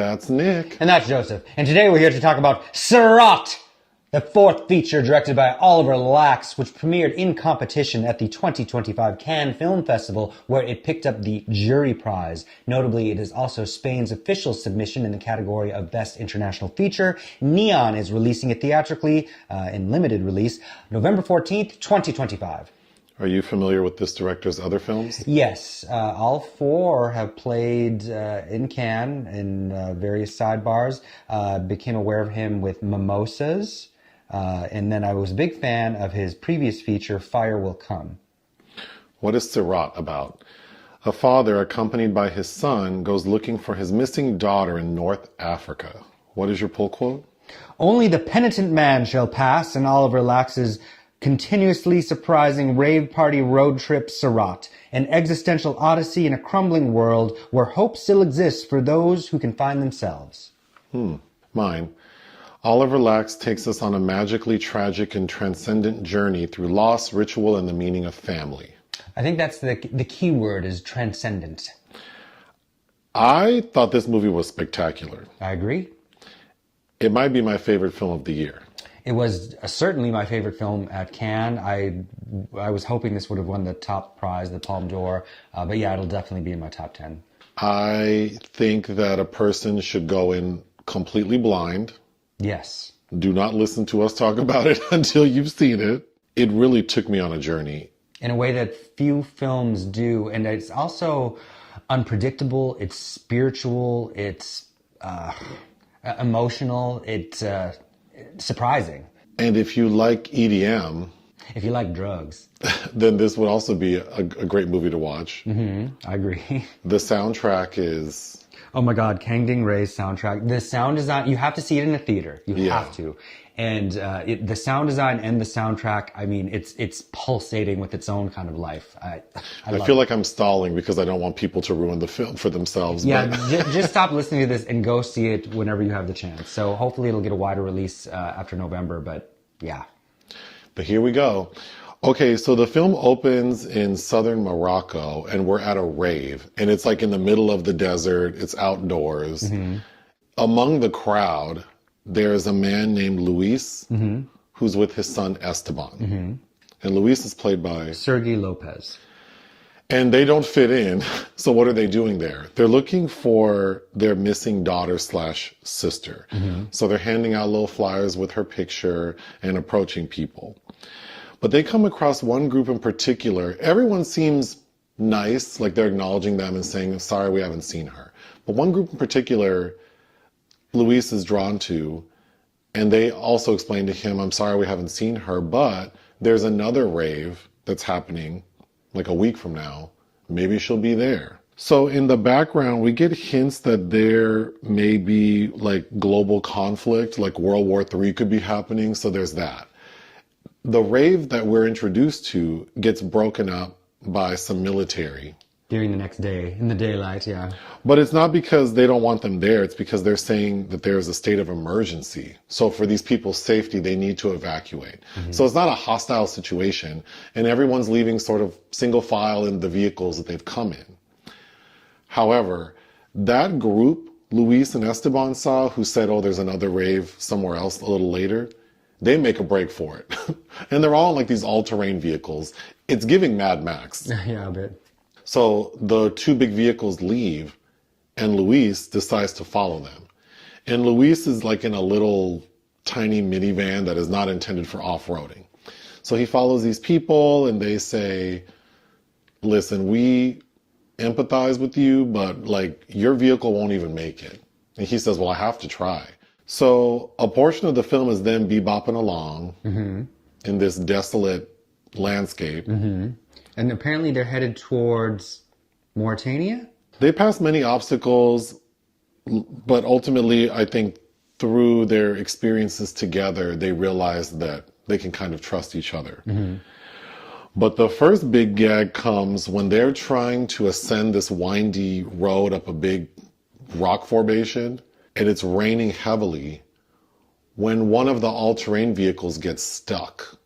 That's Nick. And that's Joseph. And today we're here to talk about Sirāt, the fourth feature directed by Óliver Laxe, which premiered in competition at the 2025 Cannes Film Festival, where it picked up the jury prize. Notably, it is also Spain's official submission in the category of Best International Feature. Neon is releasing it theatrically in limited release November 14th, 2025. Are you familiar with this director's other films? Yes, all four have played in Cannes in various sidebars. Became aware of him with Mimosas, and then I was a big fan of his previous feature, Fire Will Come. What is Sirāt about? A father, accompanied by his son, goes looking for his missing daughter in North Africa. What is your pull quote? Only the penitent man shall pass in Óliver Laxe's continuously surprising rave party road trip Sirāt, an existential odyssey in a crumbling world where hope still exists for those who can find themselves. Mine. Óliver Laxe takes us on a magically tragic and transcendent journey through loss, ritual, and the meaning of family. I think that's the key word is transcendent. I thought this movie was spectacular. I agree. It might be my favorite film of the year. It was certainly my favorite film at Cannes. I was hoping this would have won the top prize, the Palme d'Or, but yeah, it'll definitely be in my top 10. I think that a person should go in completely blind. Yes. Do not listen to us talk about it until you've seen it. It really took me on a journey. In a way that few films do, and it's also unpredictable, it's spiritual, it's emotional, it's surprising. And if you like EDM, if you like drugs, then this would also be a great movie to watch. I agree. The soundtrack is... Oh my God, Kang Ding Ray's soundtrack. The sound design, you have to see it in a theater. You have to. And the sound design and the soundtrack, I mean, it's pulsating with its own kind of life. I feel like I'm stalling because I don't want people to ruin the film for themselves. Yeah, just stop listening to this and go see it whenever you have the chance. So hopefully it'll get a wider release after November, but yeah. But here we go. Okay, so the film opens in southern Morocco and we're at a rave. And it's like in the middle of the desert. It's outdoors. Among the crowd, there's a man named Luis who's with his son Esteban. And Luis is played by... Sergi López. And they don't fit in. So what are they doing there? They're looking for their missing daughter / sister. So they're handing out little flyers with her picture and approaching people. But they come across one group in particular. Everyone seems nice, like they're acknowledging them and saying, sorry, we haven't seen her. But one group in particular, Luis is drawn to, and they also explain to him, I'm sorry we haven't seen her, but there's another rave that's happening like a week from now. Maybe she'll be there. So in the background, we get hints that there may be like global conflict, like World War III could be happening. So there's that. The rave that we're introduced to gets broken up by some military. During the next day, in the daylight, yeah. But it's not because they don't want them there. It's because they're saying that there's a state of emergency. So for these people's safety, they need to evacuate. So it's not a hostile situation. And everyone's leaving sort of single file in the vehicles that they've come in. However, that group, Luis and Esteban saw, who said, oh, there's another rave somewhere else a little later, they make a break for it. And they're all in like these all-terrain vehicles. It's giving Mad Max. Yeah, a bit. So the two big vehicles leave and Luis decides to follow them. And Luis is like in a little tiny minivan that is not intended for off-roading. So he follows these people and they say, listen, we empathize with you, but like your vehicle won't even make it. And he says, well, I have to try. So a portion of the film is them bebopping along in this desolate landscape. And apparently they're headed towards Mauritania? They pass many obstacles, but ultimately I think through their experiences together, they realize that they can kind of trust each other. But the first big gag comes when they're trying to ascend this windy road up a big rock formation. And it's raining heavily when one of the all-terrain vehicles gets stuck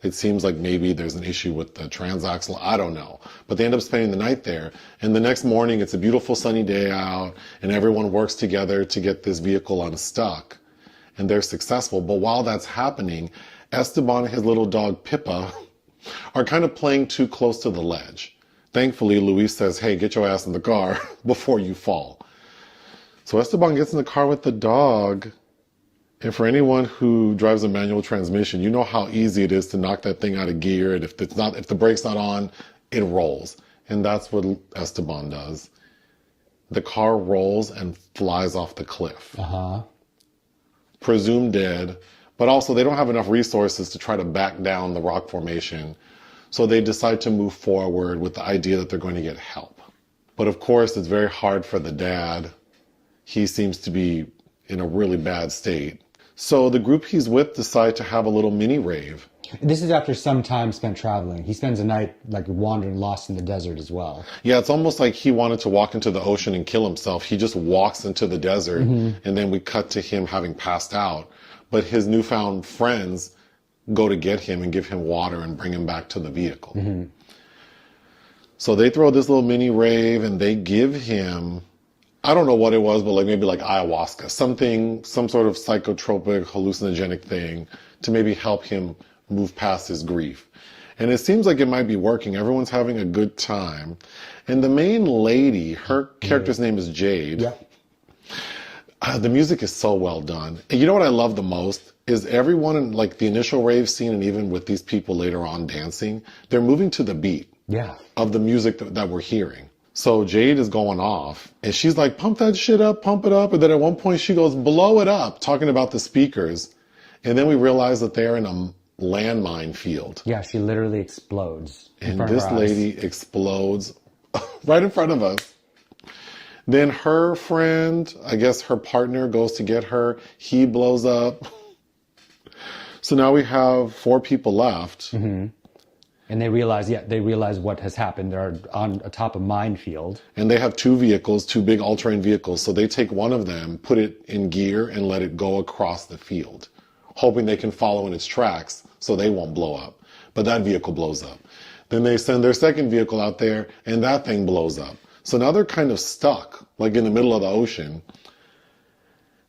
It seems like maybe there's an issue with the transaxle. I don't know. But they end up spending the night there. And the next morning, it's a beautiful sunny day out, and everyone works together to get this vehicle unstuck. And they're successful. But while that's happening, Esteban and his little dog Pippa are kind of playing too close to the ledge. Thankfully, Luis says, hey, get your ass in the car before you fall. So Esteban gets in the car with the dog. And for anyone who drives a manual transmission, you know how easy it is to knock that thing out of gear. And if the brake's not on, it rolls. And that's what Esteban does. The car rolls and flies off the cliff. Presumed dead. But also they don't have enough resources to try to back down the rock formation. So they decide to move forward with the idea that they're going to get help. But of course, it's very hard for the dad. He seems to be in a really bad state. So the group he's with decide to have a little mini rave. This is after some time spent traveling. He spends a night like wandering lost in the desert as well. Yeah, it's almost like he wanted to walk into the ocean and kill himself. He just walks into the desert, and then we cut to him having passed out. But his newfound friends go to get him and give him water and bring him back to the vehicle. So they throw this little mini rave and they give him, I don't know what it was, but maybe ayahuasca, some sort of psychotropic, hallucinogenic thing to maybe help him move past his grief. And it seems like it might be working. Everyone's having a good time. And the main lady, her character's name is Jade. The music is so well done. And you know what I love the most is everyone in the initial rave scene, and even with these people later on dancing, they're moving to the beat of the music that we're hearing. So Jade is going off and she's like, pump that shit up, pump it up. And then at one point she goes, blow it up, talking about the speakers. And then we realize that they're in a landmine field. Yeah, she literally explodes. And this lady explodes right in front of us. Then her friend, I guess her partner, goes to get her. He blows up. So now we have 4 people left. And they realize what has happened. They're on atop a minefield. And they have 2 vehicles, 2 big all-terrain vehicles. So they take one of them, put it in gear, and let it go across the field, hoping they can follow in its tracks so they won't blow up. But that vehicle blows up. Then they send their second vehicle out there, and that thing blows up. So now they're kind of stuck, in the middle of the ocean.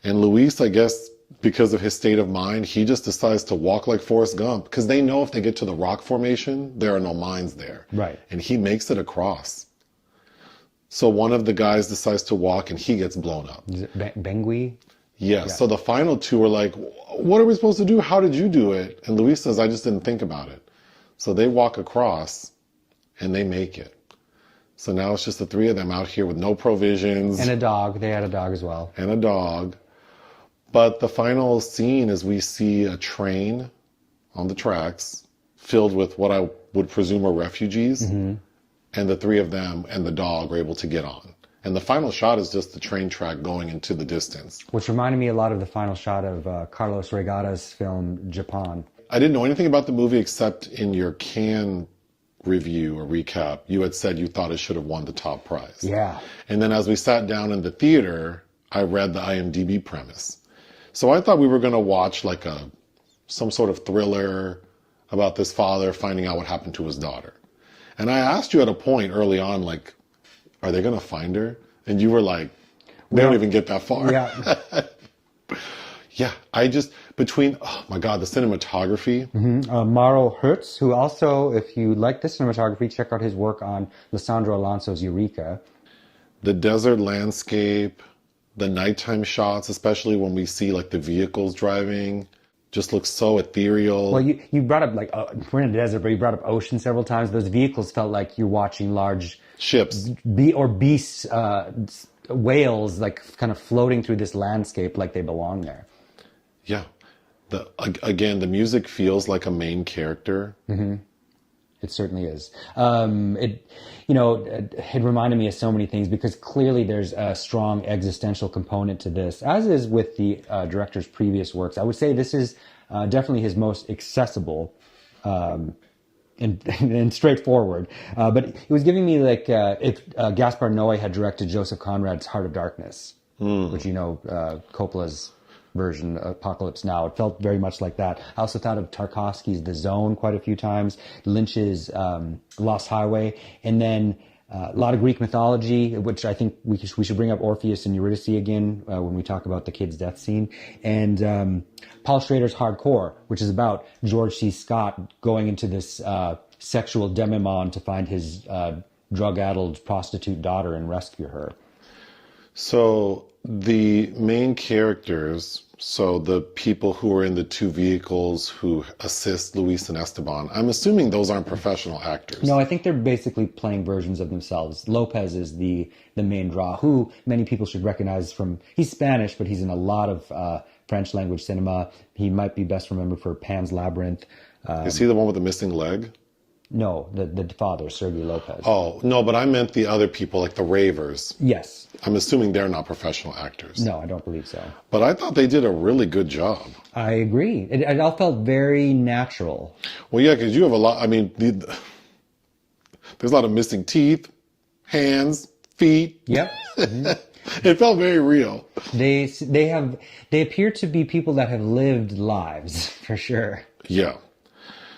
And Luis, I guess, because of his state of mind, he just decides to walk like Forrest Gump, because they know if they get to the rock formation, there are no mines there. Right. And he makes it across. So one of the guys decides to walk, and he gets blown up. Is it Bigui? Yeah. So the final 2 are like, what are we supposed to do? How did you do it? And Luis says, I just didn't think about it. So they walk across, and they make it. So now it's just the 3 of them out here with no provisions. And a dog. They had a dog as well. And a dog. But the final scene is we see a train on the tracks filled with what I would presume are refugees. And the 3 of them and the dog are able to get on. And the final shot is just the train track going into the distance. Which reminded me a lot of the final shot of Carlos Regatta's film, Japan. I didn't know anything about the movie except in your Cannes review or recap, you had said you thought it should have won the top prize. Yeah. And then as we sat down in the theater, I read the IMDb premise. So I thought we were going to watch some sort of thriller about this father finding out what happened to his daughter. And I asked you at a point early on, are they going to find her? And you were like, they don't even get that far. Yeah. Yeah, oh my God, the cinematography. Mauro Herce, who also, if you like the cinematography, check out his work on Lisandro Alonso's Eureka. The desert landscape, the nighttime shots, especially when we see the vehicles driving, just looks so ethereal. Well, you brought up we're in the desert, but you brought up ocean several times. Those vehicles felt like you're watching large ships beasts, whales, kind of floating through this landscape like they belong there. Yeah. Again, the music feels like a main character. It certainly is. It reminded me of so many things because clearly there's a strong existential component to this, as is with the director's previous works. I would say this is definitely his most accessible and straightforward. But it was giving me if Gaspar Noé had directed Joseph Conrad's Heart of Darkness, which Coppola's version, Apocalypse Now. It felt very much like that. I also thought of Tarkovsky's The Zone quite a few times, Lynch's Lost Highway, and then a lot of Greek mythology, which I think we should bring up Orpheus and Eurydice again when we talk about the kid's death scene. And Paul Schrader's Hardcore, which is about George C. Scott going into this sexual demimonde to find his drug-addled prostitute daughter and rescue her. So the main characters, so the people who are in the two vehicles who assist Luis and Esteban, I'm assuming those aren't professional actors. No, I think they're basically playing versions of themselves. López is the main draw, who many people should recognize from, he's Spanish, but he's in a lot of French language cinema. He might be best remembered for Pan's Labyrinth. Is he the one with the missing leg? No, the father, Sergi López. Oh, no, but I meant the other people, like the ravers. Yes. I'm assuming they're not professional actors. No, I don't believe so. But I thought they did a really good job. I agree. It all felt very natural. Well, yeah, because you have a lot, I mean, there's a lot of missing teeth, hands, feet. Yep. Mm-hmm. It felt very real. They appear to be people that have lived lives, for sure. Yeah.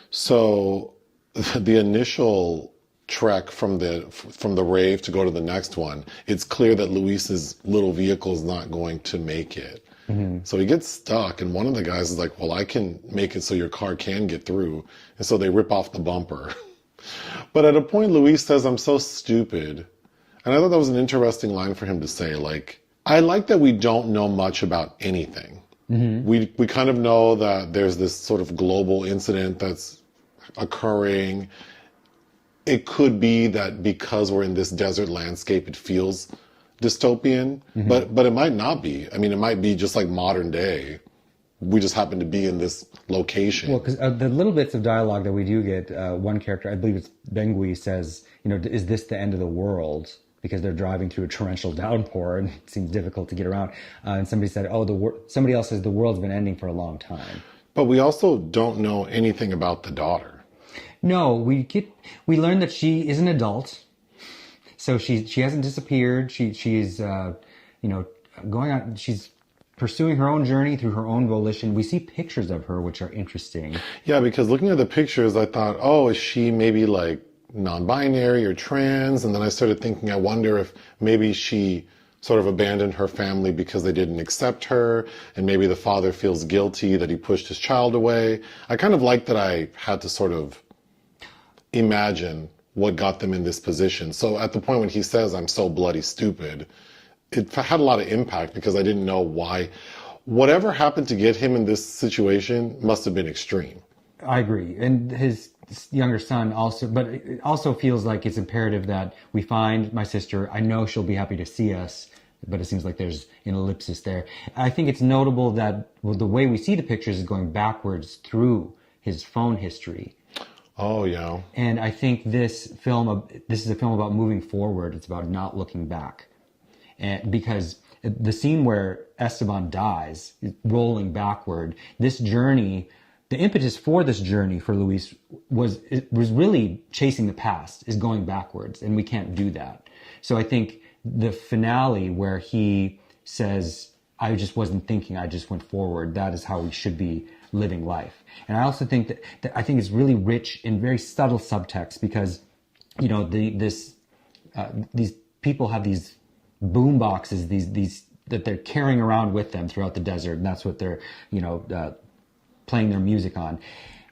So the initial trek from the rave to go to the next one, it's clear that Luis's little vehicle is not going to make it. Mm-hmm. So he gets stuck, and one of the guys is like, well, I can make it so your car can get through. And so they rip off the bumper. But at a point, Luis says, I'm so stupid. And I thought that was an interesting line for him to say. Like, I like that we don't know much about anything. Mm-hmm. We kind of know that there's this sort of global incident that's occurring. It could be that because we're in this desert landscape, it feels dystopian, mm-hmm. but it might not be. I mean, it might be just like modern day. We just happen to be in this location. Well, because the little bits of dialogue that we do get, one character, I believe it's Bigui, says, is this the end of the world? Because they're driving through a torrential downpour and it seems difficult to get around. And somebody said, somebody else says the world's been ending for a long time. But we also don't know anything about the daughter. No, we learn that she is an adult, so she hasn't disappeared. She's going on. She's pursuing her own journey through her own volition. We see pictures of her which are interesting. Yeah, because looking at the pictures, I thought, oh, is she maybe like non-binary or trans? And then I started thinking, I wonder if maybe she sort of abandoned her family because they didn't accept her, and maybe the father feels guilty that he pushed his child away. I kind of like that I had to sort of imagine what got them in this position. So at the point when he says, I'm so bloody stupid, it had a lot of impact because I didn't know why. Whatever happened to get him in this situation must have been extreme. I agree. And his younger son also, but it also feels like it's imperative that we find my sister. I know she'll be happy to see us, but it seems like there's an ellipsis there. I think it's notable that the way we see the pictures is going backwards through his phone history. Oh, yeah. And I think this is a film about moving forward. It's about not looking back. And because the scene where Esteban dies, rolling backward, this journey, the impetus for this journey for Luis was really chasing the past, is going backwards, and we can't do that. So I think the finale where he says, I just wasn't thinking, I just went forward, that is how we should be living life. And I also think that I think it's really rich in very subtle subtext because, these people have these boom boxes, these that they're carrying around with them throughout the desert, and that's what they're, playing their music on.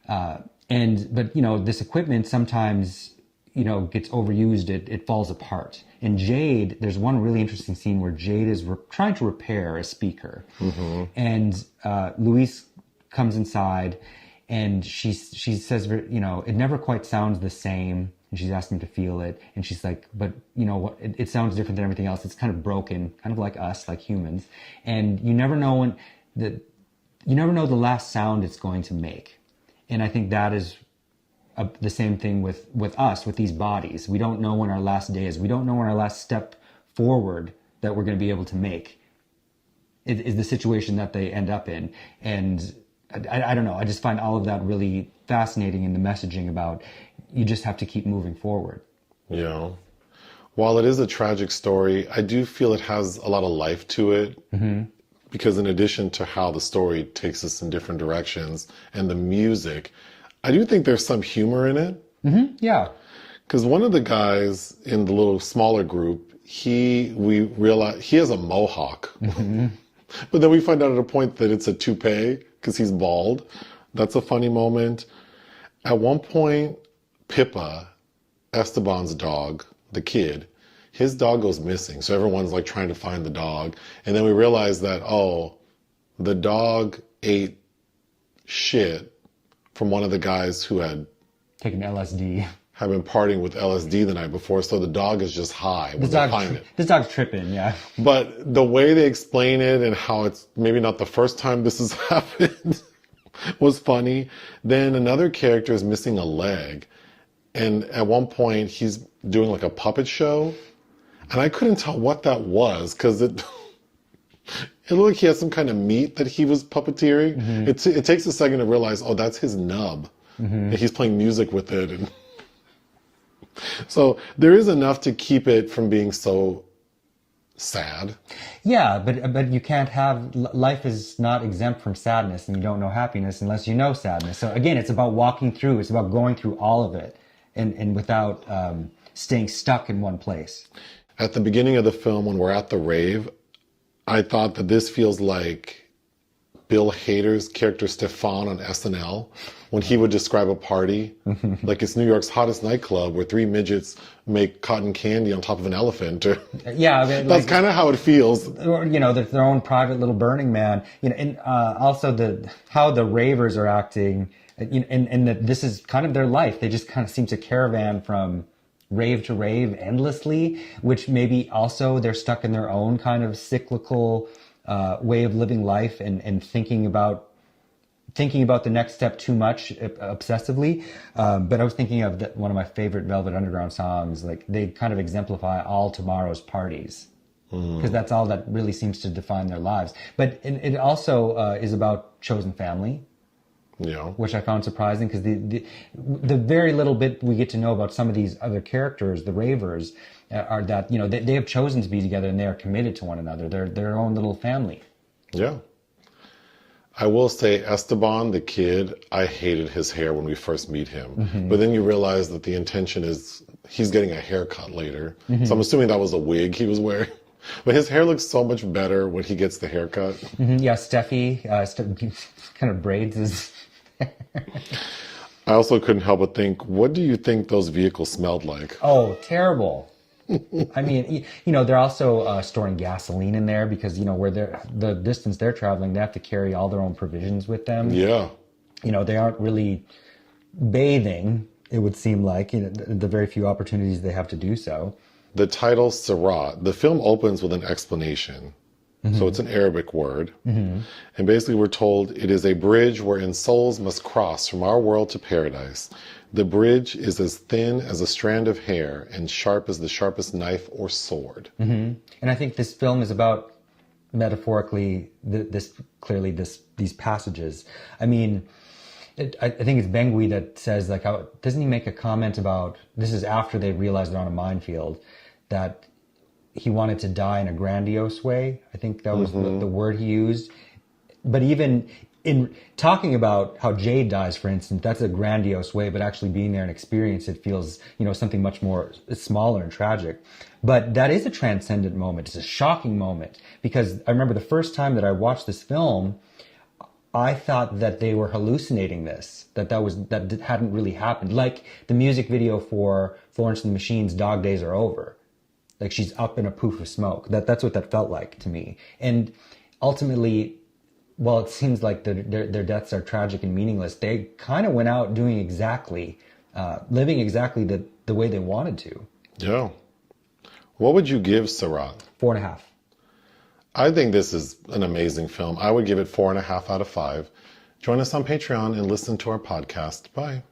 But this equipment sometimes, gets overused, it falls apart. In Jade, there's one really interesting scene where Jade is trying to repair a speaker. Mm-hmm. And Luis comes inside and she says, it never quite sounds the same. And she's asking to feel it. And she's like, but it sounds different than everything else. It's kind of broken, kind of like us, like humans. And you never know the last sound it's going to make. And I think that is the same thing with us, with these bodies. We don't know when our last day is. We don't know when our last step forward that we're going to be able to make is the situation that they end up in. And I don't know. I just find all of that really fascinating in the messaging about you just have to keep moving forward. Yeah. While it is a tragic story, I do feel it has a lot of life to it. Mm-hmm. because in addition to how the story takes us in different directions and the music, I do think there's some humor in it. Mm-hmm. Yeah. Because one of the guys in the little smaller group, we realize he has a mohawk. Mm-hmm. But then we find out at a point that it's a toupee because he's bald. That's a funny moment. At one point, Pippa, Esteban's dog, the kid, his dog goes missing. So everyone's like trying to find the dog. And then we realize that, the dog ate shit from one of the guys who had taken LSD. Had been partying with LSD the night before. So the dog is just high when they find it. This dog's tripping, yeah. But the way they explain it and how it's maybe not the first time this has happened was funny. Then another character is missing a leg. And at one point, he's doing like a puppet show. And I couldn't tell what that was because it looked like he had some kind of meat that he was puppeteering. Mm-hmm. It takes a second to realize, that's his nub. Mm-hmm. And he's playing music with it. And so there is enough to keep it from being so sad. Yeah, but you can't have, life is not exempt from sadness, and you don't know happiness unless you know sadness. So again, it's about walking through, it's about going through all of it and without staying stuck in one place. At the beginning of the film, when we're at the rave, I thought that this feels like Bill Hader's character Stefan on SNL, when he would describe a party, like it's New York's hottest nightclub where 3 midgets make cotton candy on top of an elephant. Yeah, I mean, that's kind of how it feels. Or, their own private little Burning Man. And also how the ravers are acting, and that this is kind of their life. They just kind of seem to caravan from rave to rave endlessly, which maybe also they're stuck in their own kind of cyclical way of living life and thinking about the next step too much obsessively. But I was thinking of one of my favorite Velvet Underground songs. Like they kind of exemplify all tomorrow's parties because that's all that really seems to define their lives. But it also is about chosen family. Yeah, which I found surprising because the very little bit we get to know about some of these other characters, the ravers, are that they have chosen to be together and they are committed to one another. They're their own little family. Yeah, I will say Esteban, the kid, I hated his hair when we first meet him, but then you realize that the intention is he's getting a haircut later. So I'm assuming that was a wig he was wearing. But his hair looks so much better when he gets the haircut. Yeah, Steffi kind of braids his. I also couldn't help but think, what do you think those vehicles smelled like? Oh, terrible. I mean, they're also storing gasoline in there because, where the distance they're traveling, they have to carry all their own provisions with them. Yeah. They aren't really bathing, it would seem like, the very few opportunities they have to do so. The title, Sirāt, the film opens with an explanation. So it's an Arabic word. And basically we're told it is a bridge wherein souls must cross from our world to paradise. The bridge is as thin as a strand of hair and sharp as the sharpest knife or sword. And I think this film is about, metaphorically, these passages. I mean, I think it's Bigui that says, like, doesn't he make a comment about, this is after they realized they're on a minefield, that he wanted to die in a grandiose way. I think that was the word he used. But even in talking about how Jade dies, for instance, that's a grandiose way, but actually being there and experience it feels, something much more smaller and tragic. But that is a transcendent moment. It's a shocking moment because I remember the first time that I watched this film, I thought that they were hallucinating this, that hadn't really happened. Like the music video for Florence and the Machine's Dog Days Are Over. Like she's up in a poof of smoke. That's what that felt like to me. And ultimately, while it seems like their deaths are tragic and meaningless, they kind of went out doing living exactly the way they wanted to. Yeah. What would you give Sirāt? 4.5. I think this is an amazing film. I would give it 4.5 out of 5. Join us on Patreon and listen to our podcast. Bye.